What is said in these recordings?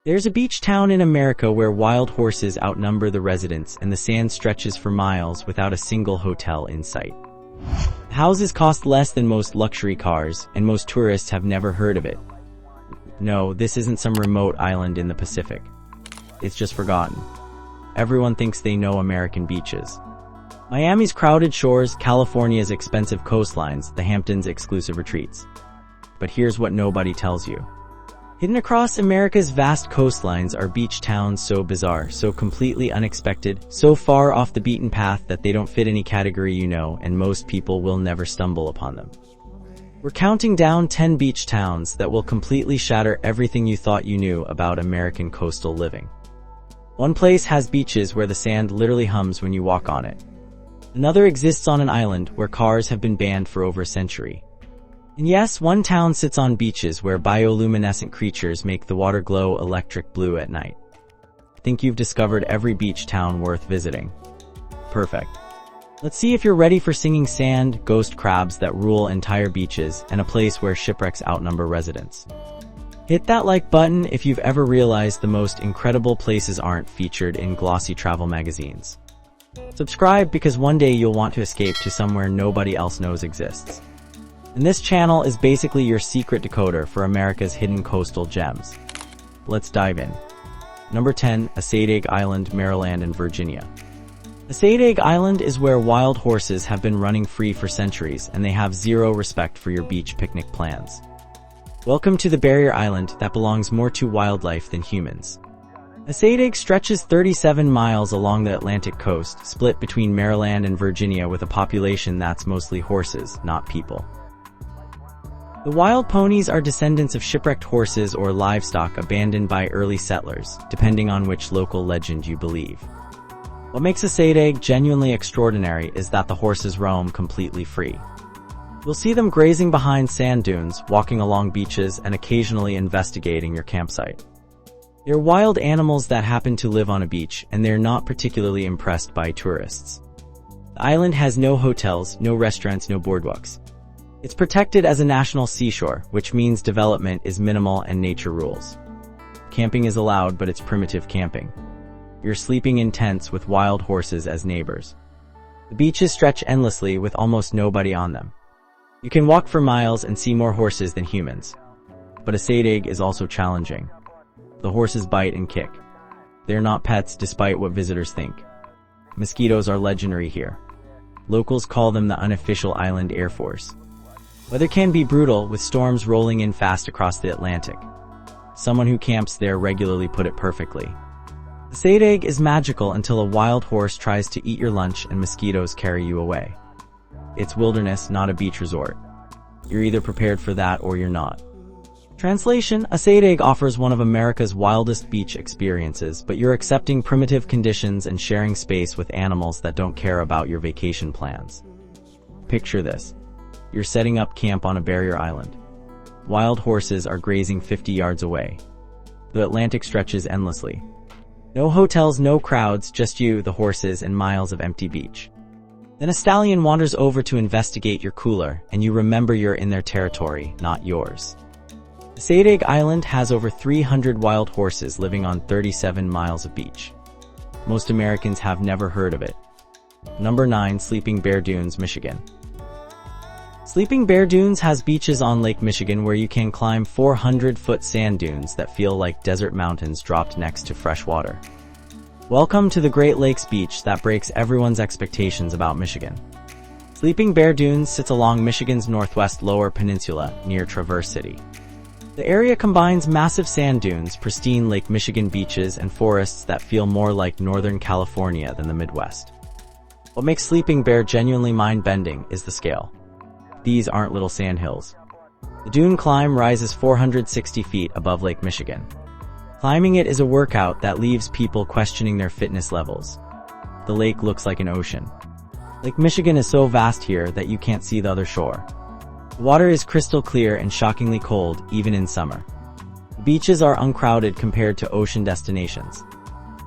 There's a beach town in America where wild horses outnumber the residents and the sand stretches for miles without a single hotel in sight. Houses cost less than most luxury cars, and most tourists have never heard of it. No, this isn't some remote island in the Pacific. It's just forgotten. Everyone thinks they know American beaches. Miami's crowded shores, California's expensive coastlines, the Hamptons' exclusive retreats. But here's what nobody tells you. Hidden across America's vast coastlines are beach towns so bizarre, so completely unexpected, so far off the beaten path that they don't fit any category you know, and most people will never stumble upon them. We're counting down 10 beach towns that will completely shatter everything you thought you knew about American coastal living. One place has beaches where the sand literally hums when you walk on it. Another exists on an island where cars have been banned for over a century. And yes, one town sits on beaches where bioluminescent creatures make the water glow electric blue at night. I think you've discovered every beach town worth visiting. Perfect. Let's see if you're ready for singing sand, ghost crabs that rule entire beaches, and a place where shipwrecks outnumber residents. Hit that like button if you've ever realized the most incredible places aren't featured in glossy travel magazines. Subscribe because one day you'll want to escape to somewhere nobody else knows exists. And this channel is basically your secret decoder for America's hidden coastal gems. Let's dive in. Number 10, Assateague Island, Maryland and Virginia. Assateague Island is where wild horses have been running free for centuries, and they have zero respect for your beach picnic plans. Welcome to the barrier island that belongs more to wildlife than humans. Assateague stretches 37 miles along the Atlantic coast, split between Maryland and Virginia with a population that's mostly horses, not people. The wild ponies are descendants of shipwrecked horses or livestock abandoned by early settlers, depending on which local legend you believe. What makes Assateague genuinely extraordinary is that the horses roam completely free. You'll see them grazing behind sand dunes, walking along beaches, and occasionally investigating your campsite. They're wild animals that happen to live on a beach, and they're not particularly impressed by tourists. The island has no hotels, no restaurants, no boardwalks. It's protected as a national seashore, which means development is minimal and nature rules. Camping is allowed, but it's primitive camping. You're sleeping in tents with wild horses as neighbors. The beaches stretch endlessly with almost nobody on them. You can walk for miles and see more horses than humans. But Assateague is also challenging. The horses bite and kick. They're not pets despite what visitors think. Mosquitoes are legendary here. Locals call them the unofficial island air force. Weather can be brutal, with storms rolling in fast across the Atlantic. Someone who camps there regularly put it perfectly. Assateague is magical until a wild horse tries to eat your lunch and mosquitoes carry you away. It's wilderness, not a beach resort. You're either prepared for that or you're not. Translation: Assateague offers one of America's wildest beach experiences, but you're accepting primitive conditions and sharing space with animals that don't care about your vacation plans. Picture this. You're setting up camp on a barrier island. Wild horses are grazing 50 yards away. The Atlantic stretches endlessly. No hotels, no crowds, just you, the horses, and miles of empty beach. Then a stallion wanders over to investigate your cooler, and you remember you're in their territory, not yours. Assateague Island has over 300 wild horses living on 37 miles of beach. Most Americans have never heard of it. Number 9, Sleeping Bear Dunes, Michigan. Sleeping Bear Dunes has beaches on Lake Michigan where you can climb 400-foot sand dunes that feel like desert mountains dropped next to fresh water. Welcome to the Great Lakes beach that breaks everyone's expectations about Michigan. Sleeping Bear Dunes sits along Michigan's northwest Lower Peninsula, near Traverse City. The area combines massive sand dunes, pristine Lake Michigan beaches, and forests that feel more like Northern California than the Midwest. What makes Sleeping Bear genuinely mind-bending is the scale. These aren't little sandhills. The dune climb rises 460 feet above Lake Michigan. Climbing it is a workout that leaves people questioning their fitness levels. The lake looks like an ocean. Lake Michigan is so vast here that you can't see the other shore. The water is crystal clear and shockingly cold, even in summer. The beaches are uncrowded compared to ocean destinations.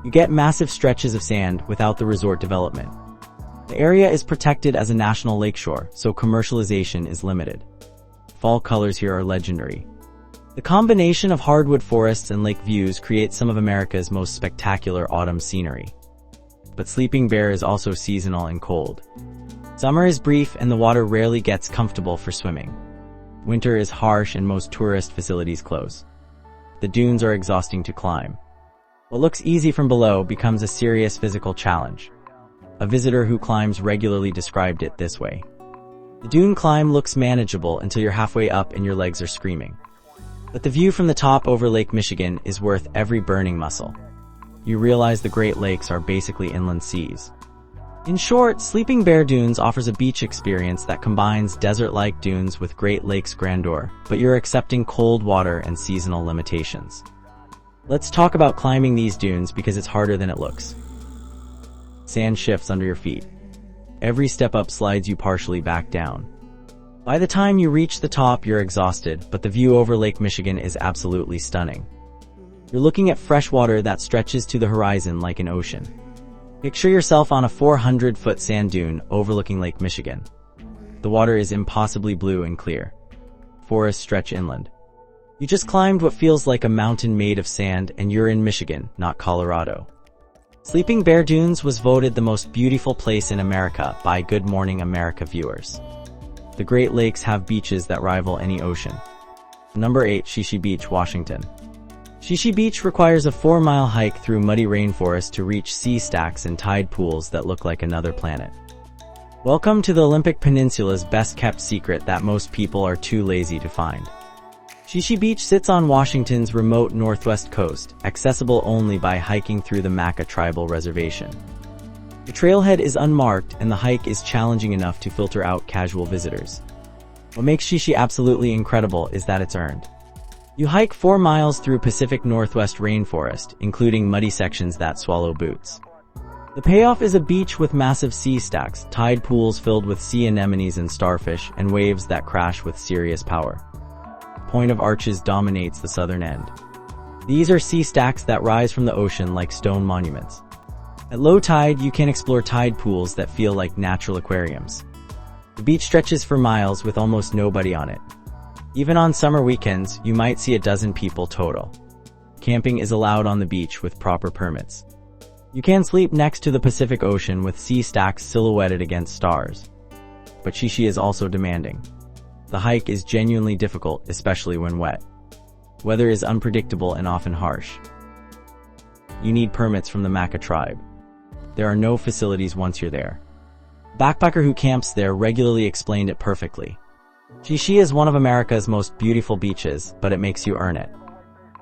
You get massive stretches of sand without the resort development. The area is protected as a national lakeshore, so commercialization is limited. Fall colors here are legendary. The combination of hardwood forests and lake views creates some of America's most spectacular autumn scenery. But Sleeping Bear is also seasonal and cold. Summer is brief and the water rarely gets comfortable for swimming. Winter is harsh and most tourist facilities close. The dunes are exhausting to climb. What looks easy from below becomes a serious physical challenge. A visitor who climbs regularly described it this way. The dune climb looks manageable until you're halfway up and your legs are screaming. But the view from the top over Lake Michigan is worth every burning muscle. You realize the Great Lakes are basically inland seas. In short, Sleeping Bear Dunes offers a beach experience that combines desert-like dunes with Great Lakes grandeur, but you're accepting cold water and seasonal limitations. Let's talk about climbing these dunes because it's harder than it looks. Sand shifts under your feet. Every step up slides you partially back down. By the time you reach the top, you're exhausted, but the view over Lake Michigan is absolutely stunning. You're looking at fresh water that stretches to the horizon like an ocean. Picture yourself on a 400-foot sand dune overlooking Lake Michigan. The water is impossibly blue and clear. Forests stretch inland. You just climbed what feels like a mountain made of sand and you're in Michigan, not Colorado. Sleeping Bear Dunes was voted the most beautiful place in America by Good Morning America viewers. The Great Lakes have beaches that rival any ocean. Number 8. Shi Shi Beach, Washington. Shi Shi Beach requires a 4-mile hike through muddy rainforest to reach sea stacks and tide pools that look like another planet. Welcome to the Olympic Peninsula's best-kept secret that most people are too lazy to find. Shi Shi Beach sits on Washington's remote northwest coast, accessible only by hiking through the Maca Tribal Reservation. The trailhead is unmarked and the hike is challenging enough to filter out casual visitors. What makes Shi Shi absolutely incredible is that it's earned. You hike 4 miles through Pacific Northwest rainforest, including muddy sections that swallow boots. The payoff is a beach with massive sea stacks, tide pools filled with sea anemones and starfish, and waves that crash with serious power. Point of Arches dominates the southern end. These are sea stacks that rise from the ocean like stone monuments. At low tide, you can explore tide pools that feel like natural aquariums. The beach stretches for miles with almost nobody on it. Even on summer weekends, you might see a dozen people total. Camping is allowed on the beach with proper permits. You can sleep next to the Pacific Ocean with sea stacks silhouetted against stars. But Shi Shi is also demanding. The hike is genuinely difficult, especially when wet. Weather is unpredictable and often harsh. You need permits from the Maca tribe. There are no facilities once you're there. A backpacker who camps there regularly explained it perfectly. Shi Shi is one of America's most beautiful beaches, but it makes you earn it.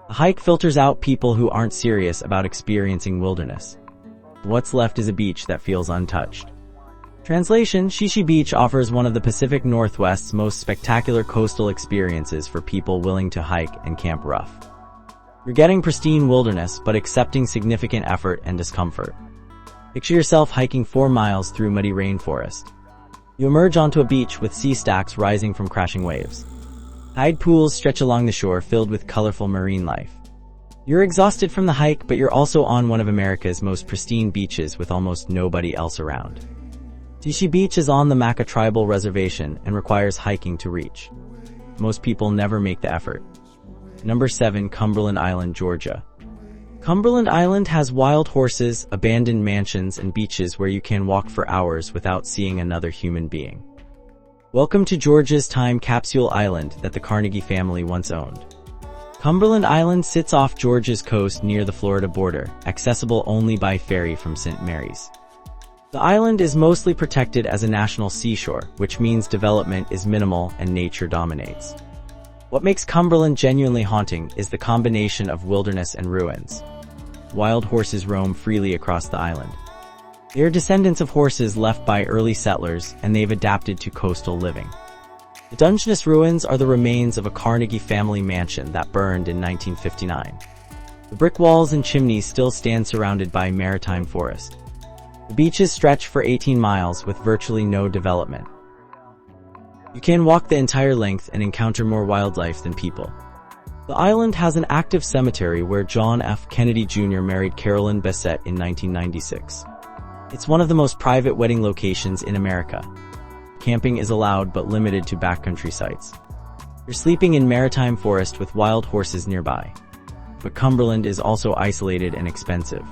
A hike filters out people who aren't serious about experiencing wilderness. What's left is a beach that feels untouched. Translation: Shi Shi Beach offers one of the Pacific Northwest's most spectacular coastal experiences for people willing to hike and camp rough. You're getting pristine wilderness, but accepting significant effort and discomfort. Picture yourself hiking 4 miles through muddy rainforest. You emerge onto a beach with sea stacks rising from crashing waves. Tide pools stretch along the shore filled with colorful marine life. You're exhausted from the hike, but you're also on one of America's most pristine beaches with almost nobody else around. Shi Shi Beach is on the Maca Tribal Reservation and requires hiking to reach. Most people never make the effort. Number 7. Cumberland Island, Georgia. Cumberland Island has wild horses, abandoned mansions, and beaches where you can walk for hours without seeing another human being. Welcome to Georgia's time capsule island that the Carnegie family once owned. Cumberland Island sits off Georgia's coast near the Florida border, accessible only by ferry from St. Mary's. The island is mostly protected as a national seashore, which means development is minimal and nature dominates. What makes Cumberland genuinely haunting is the combination of wilderness and ruins. Wild horses roam freely across the island. They are descendants of horses left by early settlers, and they've adapted to coastal living. The Dungeness ruins are the remains of a Carnegie family mansion that burned in 1959. The brick walls and chimneys still stand surrounded by maritime forest. The beaches stretch for 18 miles with virtually no development. You can walk the entire length and encounter more wildlife than people. The island has an active cemetery where John F. Kennedy Jr. married Carolyn Bessette in 1996. It's one of the most private wedding locations in America. Camping is allowed but limited to backcountry sites. You're sleeping in maritime forest with wild horses nearby. But Cumberland is also isolated and expensive.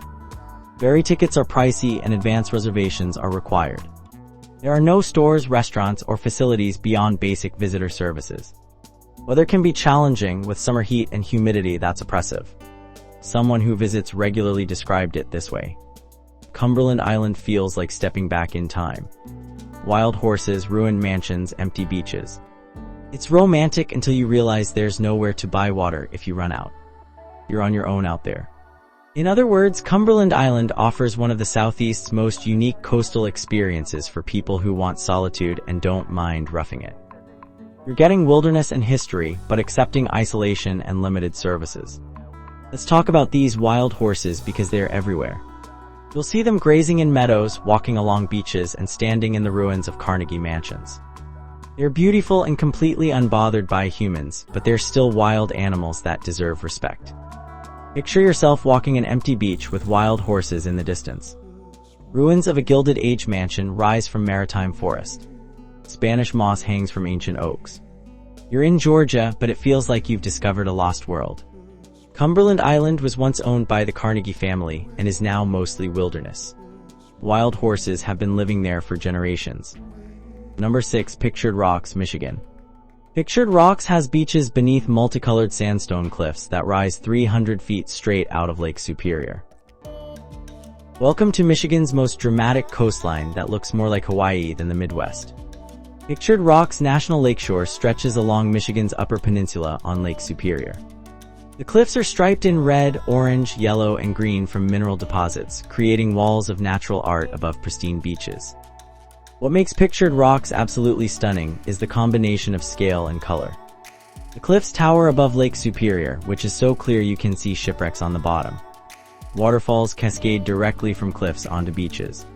Ferry tickets are pricey and advance reservations are required. There are no stores, restaurants, or facilities beyond basic visitor services. Weather can be challenging with summer heat and humidity that's oppressive. Someone who visits regularly described it this way. Cumberland Island feels like stepping back in time. Wild horses, ruined mansions, empty beaches. It's romantic until you realize there's nowhere to buy water if you run out. You're on your own out there. In other words, Cumberland Island offers one of the Southeast's most unique coastal experiences for people who want solitude and don't mind roughing it. You're getting wilderness and history, but accepting isolation and limited services. Let's talk about these wild horses because they're everywhere. You'll see them grazing in meadows, walking along beaches, and standing in the ruins of Carnegie mansions. They're beautiful and completely unbothered by humans, but they're still wild animals that deserve respect. Picture yourself walking an empty beach with wild horses in the distance. Ruins of a Gilded Age mansion rise from maritime forest. Spanish moss hangs from ancient oaks. You're in Georgia, but it feels like you've discovered a lost world. Cumberland Island was once owned by the Carnegie family and is now mostly wilderness. Wild horses have been living there for generations. Number 6. Pictured Rocks, Michigan. Pictured Rocks has beaches beneath multicolored sandstone cliffs that rise 300 feet straight out of Lake Superior. Welcome to Michigan's most dramatic coastline that looks more like Hawaii than the Midwest. Pictured Rocks National Lakeshore stretches along Michigan's Upper Peninsula on Lake Superior. The cliffs are striped in red, orange, yellow, and green from mineral deposits, creating walls of natural art above pristine beaches. What makes Pictured Rocks absolutely stunning is the combination of scale and color. The cliffs tower above Lake Superior, which is so clear you can see shipwrecks on the bottom. Waterfalls cascade directly from cliffs onto beaches.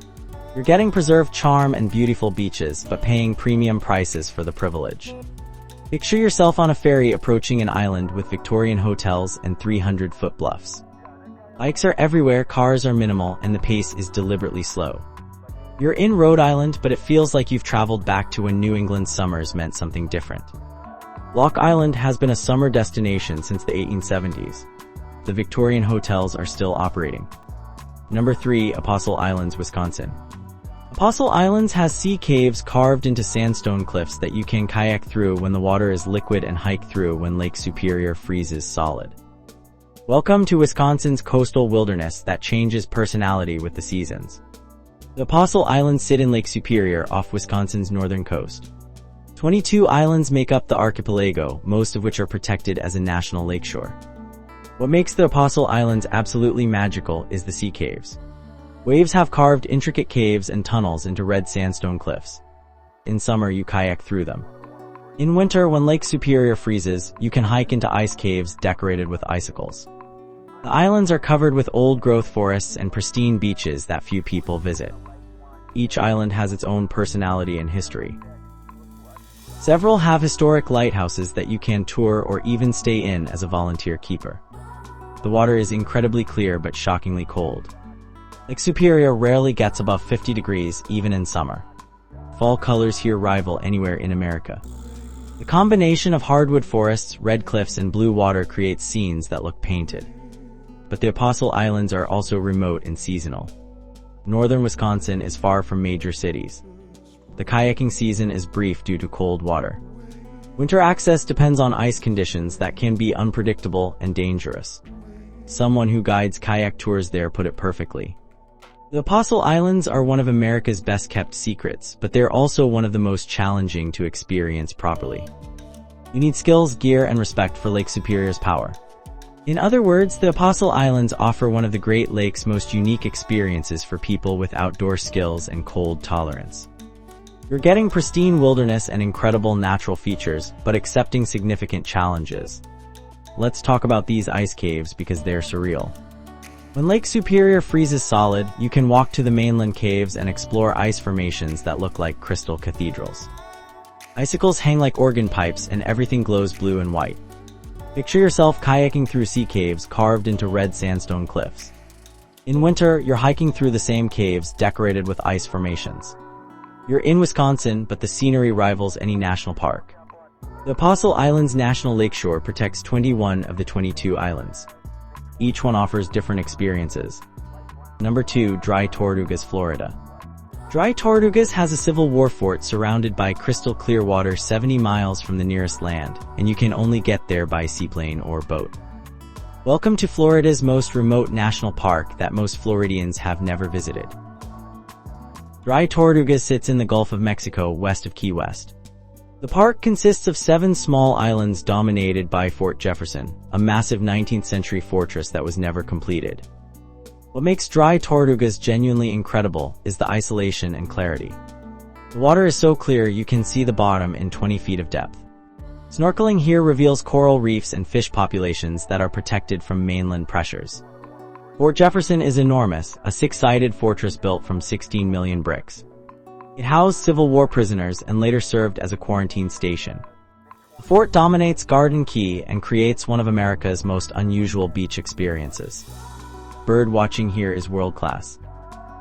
You're getting preserved charm and beautiful beaches, but paying premium prices for the privilege. Picture yourself on a ferry approaching an island with Victorian hotels and 300-foot bluffs. Bikes are everywhere, cars are minimal, and the pace is deliberately slow. You're in Rhode Island, but it feels like you've traveled back to when New England summers meant something different. Block Island has been a summer destination since the 1870s. The Victorian hotels are still operating. Number 3. Apostle Islands, Wisconsin. Apostle Islands has sea caves carved into sandstone cliffs that you can kayak through when the water is liquid and hike through when Lake Superior freezes solid. Welcome to Wisconsin's coastal wilderness that changes personality with the seasons. The Apostle Islands sit in Lake Superior off Wisconsin's northern coast. 22 islands make up the archipelago, most of which are protected as a national lakeshore. What makes the Apostle Islands absolutely magical is the sea caves. Waves have carved intricate caves and tunnels into red sandstone cliffs. In summer, you kayak through them. In winter, when Lake Superior freezes, you can hike into ice caves decorated with icicles. The islands are covered with old-growth forests and pristine beaches that few people visit. Each island has its own personality and history. Several have historic lighthouses that you can tour or even stay in as a volunteer keeper. The water is incredibly clear but shockingly cold. Lake Superior rarely gets above 50 degrees even in summer. Fall colors here rival anywhere in America. The combination of hardwood forests, red cliffs, and blue water creates scenes that look painted. But the Apostle Islands are also remote and seasonal. Northern Wisconsin is far from major cities. The kayaking season is brief due to cold water. Winter access depends on ice conditions that can be unpredictable and dangerous. Someone who guides kayak tours there put it perfectly. The Apostle Islands are one of America's best-kept secrets, but they're also one of the most challenging to experience properly. You need skills, gear, and respect for Lake Superior's power. In other words, the Apostle Islands offer one of the Great Lakes' most unique experiences for people with outdoor skills and cold tolerance. You're getting pristine wilderness and incredible natural features, but accepting significant challenges. Let's talk about these ice caves because they're surreal. When Lake Superior freezes solid, you can walk to the mainland caves and explore ice formations that look like crystal cathedrals. Icicles hang like organ pipes and everything glows blue and white. Picture yourself kayaking through sea caves carved into red sandstone cliffs. In winter, you're hiking through the same caves decorated with ice formations. You're in Wisconsin, but the scenery rivals any national park. The Apostle Islands National Lakeshore protects 21 of the 22 islands. Each one offers different experiences. Number 2. Dry Tortugas, Florida. Dry Tortugas has a Civil War fort surrounded by crystal clear water 70 miles from the nearest land, and you can only get there by seaplane or boat. Welcome to Florida's most remote national park that most Floridians have never visited. Dry Tortugas sits in the Gulf of Mexico west of Key West. The park consists of 7 small islands dominated by Fort Jefferson, a massive 19th century fortress that was never completed. What makes Dry Tortugas genuinely incredible is the isolation and clarity. The water is so clear you can see the bottom in 20 feet of depth. Snorkeling here reveals coral reefs and fish populations that are protected from mainland pressures. Fort Jefferson is enormous, a 6-sided fortress built from 16 million bricks. It housed Civil War prisoners and later served as a quarantine station. The fort dominates Garden Key and creates one of America's most unusual beach experiences. Bird watching here is world-class.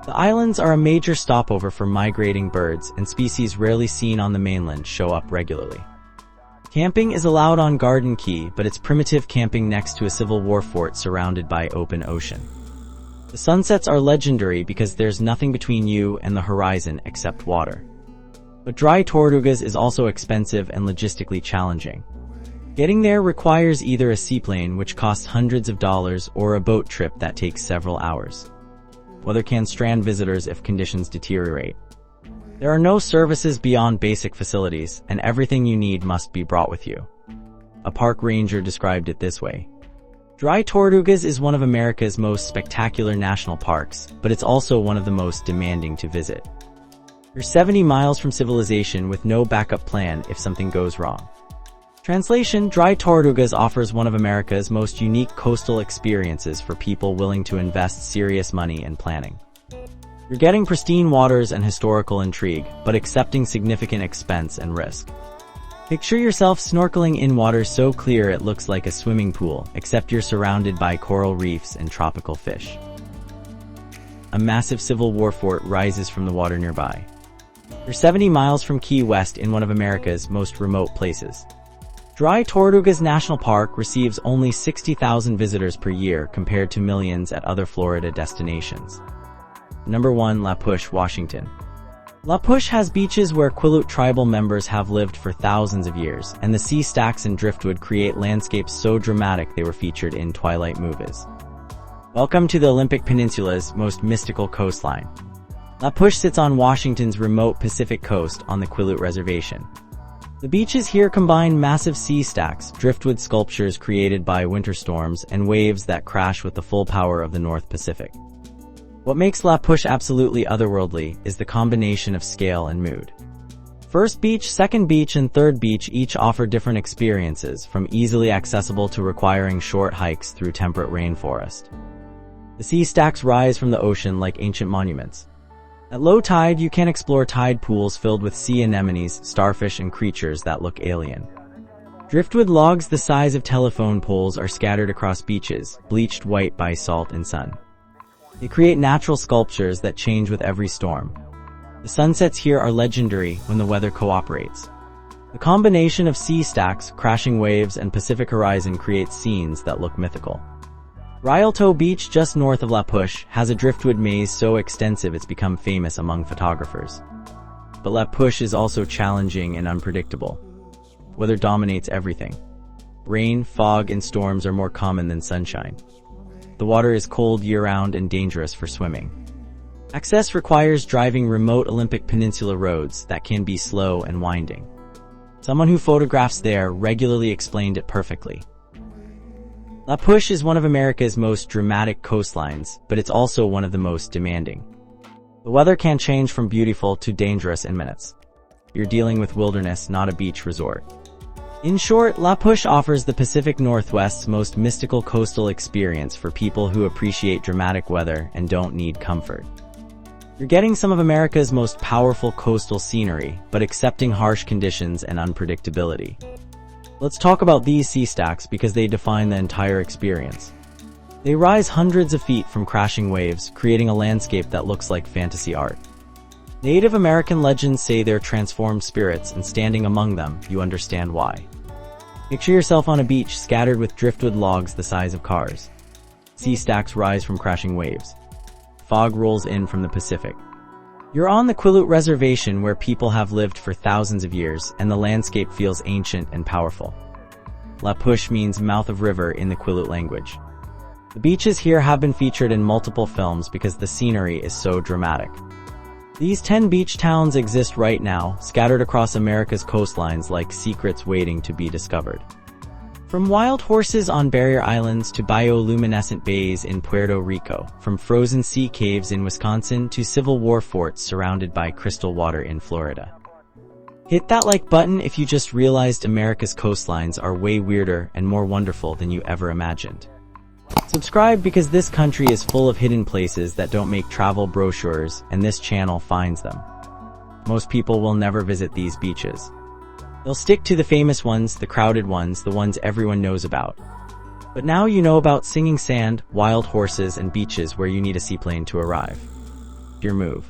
The islands are a major stopover for migrating birds, and species rarely seen on the mainland show up regularly. Camping is allowed on Garden Key, but it's primitive camping next to a Civil War fort surrounded by open ocean. The sunsets are legendary because there's nothing between you and the horizon except water. But Dry Tortugas is also expensive and logistically challenging. Getting there requires either a seaplane, which costs hundreds of dollars, or a boat trip that takes several hours. Weather can strand visitors if conditions deteriorate. There are no services beyond basic facilities, and everything you need must be brought with you. A park ranger described it this way: Dry Tortugas is one of America's most spectacular national parks, but it's also one of the most demanding to visit. You're 70 miles from civilization with no backup plan if something goes wrong. Translation: Dry Tortugas offers one of America's most unique coastal experiences for people willing to invest serious money and planning. You're getting pristine waters and historical intrigue, but accepting significant expense and risk. Picture yourself snorkeling in water so clear it looks like a swimming pool, except you're surrounded by coral reefs and tropical fish. A massive Civil War fort rises from the water nearby. You're 70 miles from Key West in one of America's most remote places. Dry Tortugas National Park receives only 60,000 visitors per year compared to millions at other Florida destinations. Number 1. La Push, Washington. La Push has beaches where Quileute tribal members have lived for thousands of years, and the sea stacks and driftwood create landscapes so dramatic they were featured in Twilight movies. Welcome to the Olympic Peninsula's most mystical coastline. La Push sits on Washington's remote Pacific coast on the Quileute Reservation. The beaches here combine massive sea stacks, driftwood sculptures created by winter storms, and waves that crash with the full power of the North Pacific. What makes La Push absolutely otherworldly is the combination of scale and mood. First beach, second beach, and third beach each offer different experiences, from easily accessible to requiring short hikes through temperate rainforest. The sea stacks rise from the ocean like ancient monuments. At low tide, you can explore tide pools filled with sea anemones, starfish, and creatures that look alien. Driftwood logs the size of telephone poles are scattered across beaches, bleached white by salt and sun. They create natural sculptures that change with every storm. The sunsets here are legendary when the weather cooperates. The combination of sea stacks, crashing waves, and Pacific horizon creates scenes that look mythical. Rialto Beach, just north of La Push, has a driftwood maze so extensive it's become famous among photographers. But La Push is also challenging and unpredictable. Weather dominates everything. Rain, fog, and storms are more common than sunshine. The water is cold year-round and dangerous for swimming. Access requires driving remote Olympic Peninsula roads that can be slow and winding. Someone who photographs there regularly explained it perfectly. La Push is one of America's most dramatic coastlines, but it's also one of the most demanding. The weather can change from beautiful to dangerous in minutes. You're dealing with wilderness, not a beach resort. In short, La Push offers the Pacific Northwest's most mystical coastal experience for people who appreciate dramatic weather and don't need comfort. You're getting some of America's most powerful coastal scenery, but accepting harsh conditions and unpredictability. Let's talk about these sea stacks because they define the entire experience. They rise hundreds of feet from crashing waves, creating a landscape that looks like fantasy art. Native American legends say they're transformed spirits, and standing among them, you understand why. Picture yourself on a beach scattered with driftwood logs the size of cars. Sea stacks rise from crashing waves. Fog rolls in from the Pacific. You're on the Quileute Reservation where people have lived for thousands of years and the landscape feels ancient and powerful. La Push means mouth of river in the Quileute language. The beaches here have been featured in multiple films because the scenery is so dramatic. These 10 beach towns exist right now, scattered across America's coastlines like secrets waiting to be discovered. From wild horses on barrier islands to bioluminescent bays in Puerto Rico, from frozen sea caves in Wisconsin to Civil War forts surrounded by crystal water in Florida. Hit that like button if you just realized America's coastlines are way weirder and more wonderful than you ever imagined. Subscribe because this country is full of hidden places that don't make travel brochures, and this channel finds them. Most people will never visit these beaches. They'll stick to the famous ones, the crowded ones, the ones everyone knows about. But now you know about singing sand, wild horses, and beaches where you need a seaplane to arrive. Your move.